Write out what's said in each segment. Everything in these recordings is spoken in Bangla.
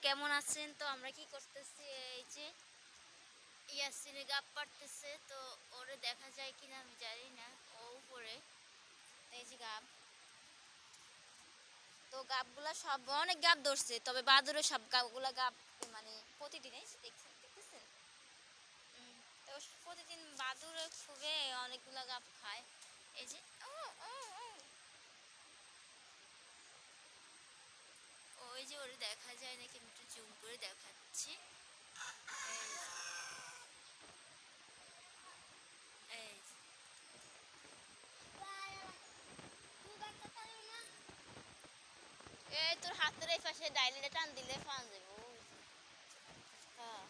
কেমন আছেন? তো আমরা কি করতেছি, এই যে ইয়াসিনে গাব পাড়তেছে। তো ওরে দেখা যায় কিনা আমি জানি না। ও উপরে, এই যে গাব। তো গাবগুলা সব অনেক গাব ধরছে, তবে বাদুড়ে সব গাবগুলা গাব মানে প্রতিদিনই দেখতেছেন। তো প্রতিদিন বাদুড়ে খুবই অনেকগুলা গাব খায়। এই যে ও ও ও ওই যে ওরে দেখা যায় নাকি, আমি একটু জুম করে দেখাচ্ছি। এই যে, এই তোর হাতের এই পাশে ডাইলে টান দিলে পান যাবো। হ্যাঁ,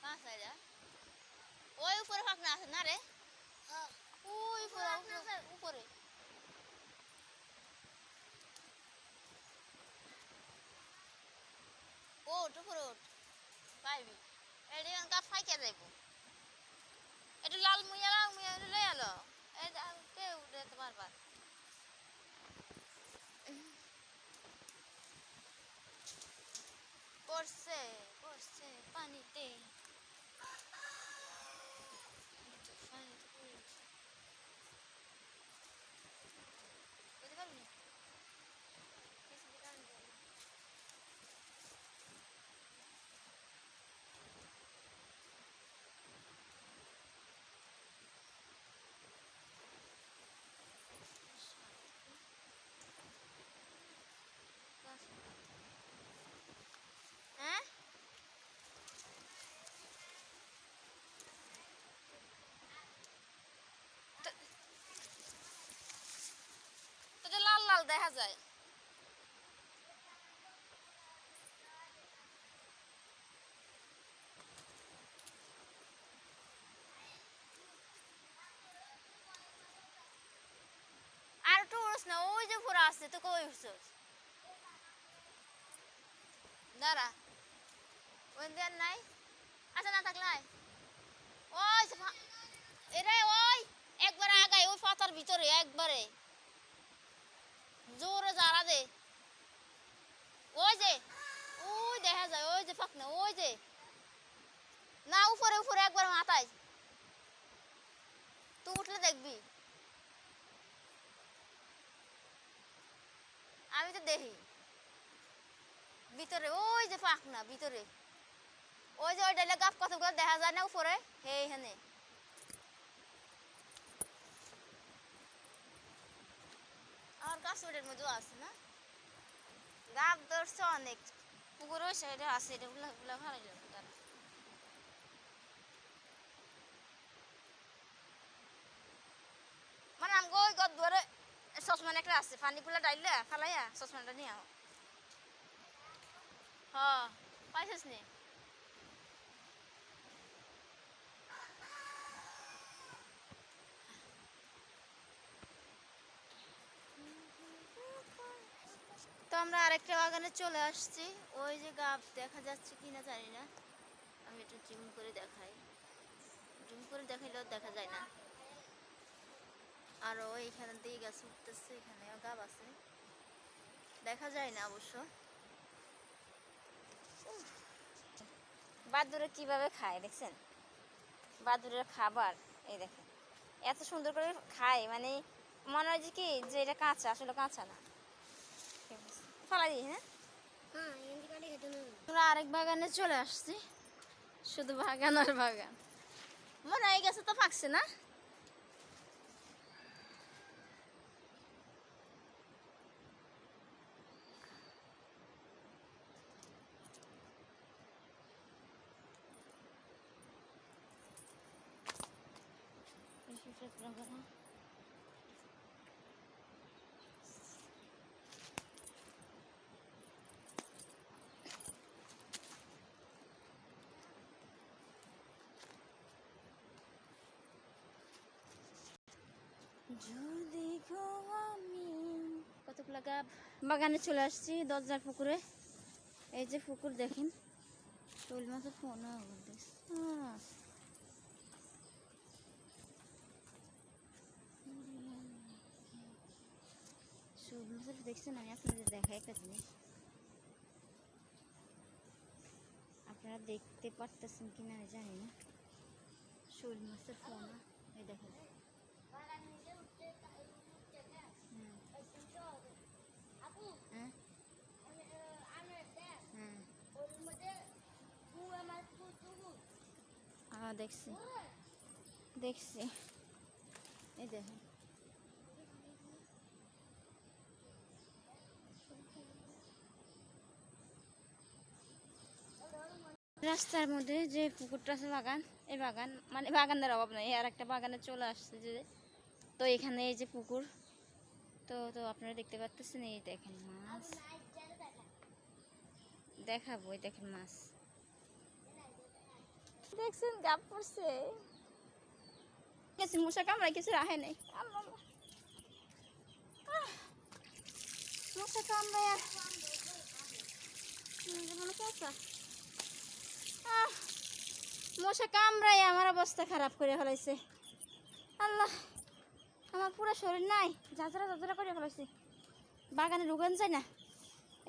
পাঁচ হাজার ওই উপরে ফাঁকনা আছে না রে? ওই উপরে উপরে ওঠ উপরে ওঠ, পাইবি। এটি কাপ ফাইকে যাইব। একটু লাল মুইয়া একটু লই আলো। এই কে উঠে তোমার পার পড়ছে পড়ছে পানিতে। বুঝতে পারবি? হ্যাঁ, তোদের লাল লাল দেখা যায়। আর একটু উড়স না, ওই যে ঘোরা আছে তো কই উঠছস? দাঁড়া, ওই দেন নাই। আচ্ছা না থাকলে আয়। ওই যে এরে ওই একবারে আগায় ওই পাতার ভিতরে একবারে জোরে জারা দে। ওই যে ওই দেখা যায়, ওই যে ফাঁক না, ওই যে না উপরে উপরে একবার মাথায় তুই উঠলে দেখবি। আমি তো দেখি ভিতরে, ওই যে ফাঁক না ভিতরে, ওই যে ওই ডাইলে গাছ কতগুলো দেখা যায় না উপরে। হে হেনে আমার গাছ ওটার মধ্যেও আছে না, গাছ ধরছে অনেক। পুকুর ওই সাইডে আছে, এটা গুলা গুলা ভালো লাগে তার। মানে আমি ওই গদ ধরে চশমান একটা আছে, পানিগুলা ডাইলে ফালাইয়া চশমানটা নিয়ে আও। হ্যাঁ, পাইছিস নি? তো আমরা আরেকটা বাগানে চলে আসছি। ওই যে গাব দেখা যাচ্ছে কিনা জানি না, আমি একটু জুম করে দেখাই। জুম করে দেখাইলেও দেখা যায় না। আর ওই এখানে দিয়ে গাছ উঠতেছে, এখানেও গাব আছে, দেখা যায় না অবশ্য। বাদুড়ে কিভাবে খায় দেখছেন? বাদুড়ের খাবার এই দেখেন, এত সুন্দর করে খায়, মানে মনে হয় যে কি যে এটা কাঁচা, আসলে কাঁচা না। ফালাই দিই। হ্যাঁ, আমরা আরেক বাগানে চলে আসছি। শুধু বাগান আর বাগান, মনে হয় এই গাছে তো পাকছে না। যদি গো আমি কতগুলা গাব বাগানে চলে আসছি, দরজার পুকুরে। এই যে পুকুর দেখেন, শোল মাছের ফোন শোল মাছের দেখছেন? আমি আপনাদের দেখাই একটা জিনিস। দেখতে পারতেছেন কিনা আমি জানি না, শোল মাছের পোনা। এই দেখেন, হ্যাঁ হ্যাঁ দেখছি দেখছি, এই দেখেন রাস্তার মধ্যে যে পুকুরটা আছে বাগান, এই বাগান মানে বাগানের অভাব নাই, আর একটা বাগানে চলে আসছে যে, তো এখানে এই যে পুকুর, তো তো আপনারা দেখতে পাচ্ছেন, এই দেখেন মাছ দেখাবো, এই দেখেন মাছ দেখছেন, গাপ পড়ছে, কিছু মশা কামড়ায় কিছু রাখে নাই, মশা কামড়ায় মশা কামড়ায় আমার অবস্থা খারাপ করে ফেলাইছে। আল্লাহ, আমার পুরো শরীর নাই, ঝাঁঝরা ঝাঁঝরা করে ফেলাইছে, বাগানে ঢুকান যায় না,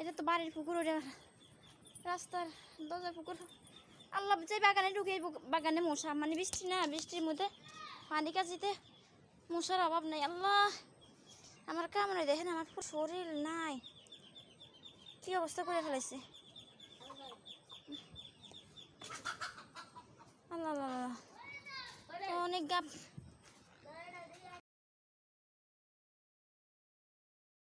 এটা তো বাড়ির পুকুর, ওটা রাস্তার দরজার পুকুর। আল্লাহ, যে বাগানে ঢুকে বাগানে মশা, মানে বৃষ্টি না, বৃষ্টির মধ্যে পানি কাজিতে মশার অভাব নাই। আল্লাহ, আমার কামড়ে দেখেন, আমার পুরো শরীর নাই, কি অবস্থা করে ফেলাইছে। আল্লাহ আল্লাহ, অনেক গাপ।